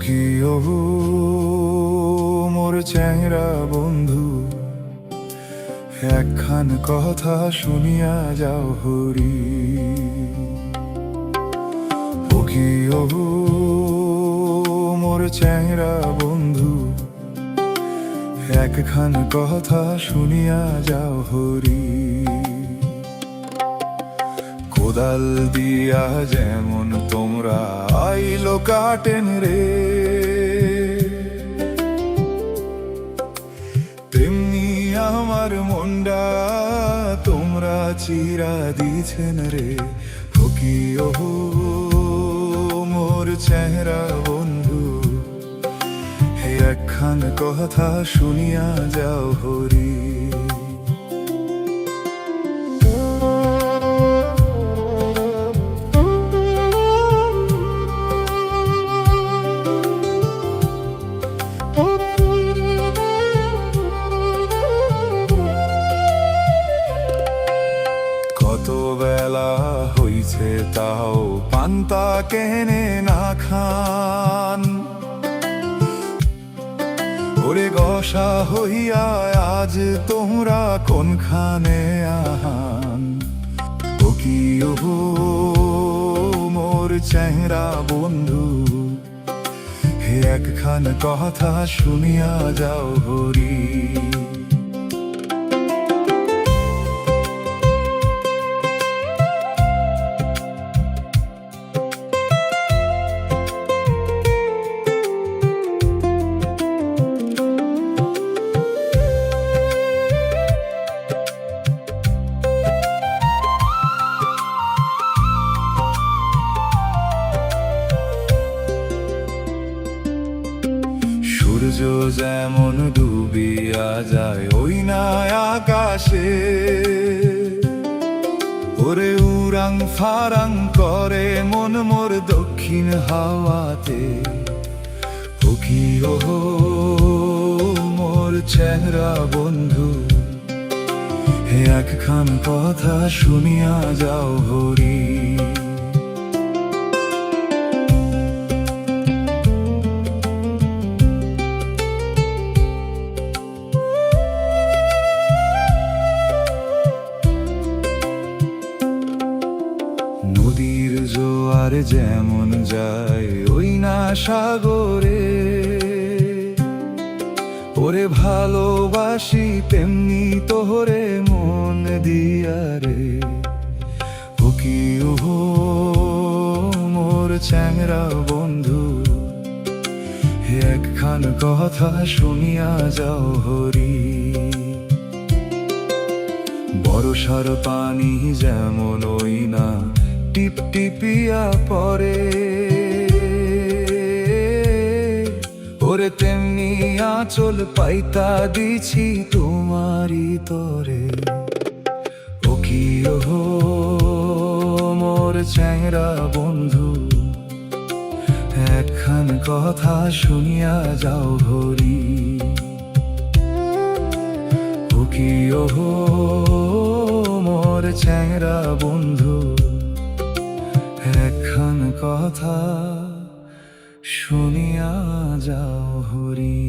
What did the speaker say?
কি ওহো মোর চেংরা বন্ধু, একখান কথা শুনিয়া যাও হরি। ও কি ওহো মোর চেংরা বন্ধু, একখান কথা শুনিয়া যাও হরি। কোদাল দিয়া যেমন তোমরা আইলো কাটেন রে, তেমনি আমার মনটা তোমরা চিরা দিছেন রে। ফকি ওহো মোর চেহারা বন্ধু, হে একখান কথা শুনিয়া যাও হরি। কত বেলা হইছে তাও পান্তা কেনে না খান, ওরে গসা হইয়া আজ তোমরা কোনখানে আহান। ও কি ওহো মোর চেহারা বন্ধু, হে একখান কথা শুনিয়া যাও হরি। সূর্য যেমন ডুবিয়া যায় ওই না আকাশে, ওরে উড়াং ফারাং করে মন মোর দক্ষিণ হাওয়াতে। ও কি ওহো মোর চেহারা বন্ধু, হে একখান কথা শুনিয়া যাও হরি। নদীর জোয়ার যেমন যায় ওই না সাগরে, ওরে ভালোবাসি তেমনি তোহরে মন দিয়া রে। ও কি ওহো মোর চেংরা বন্ধু, হে একখান কথা শুনিয়া যাও হরি। বর্ষার পানি যেমন ওই না টিপ টিপিয়া পরে, ওরে তেমনি আঁচল পাইতা দিছি তোমারি তরে। ও কি ওহো মোর চেংরা বন্ধু, একখান কথা শুনিয়া যাও হরি। ও কি ওহো মোর চেংরা বন্ধু, একখান কথা শুনিয়া যাও হরি।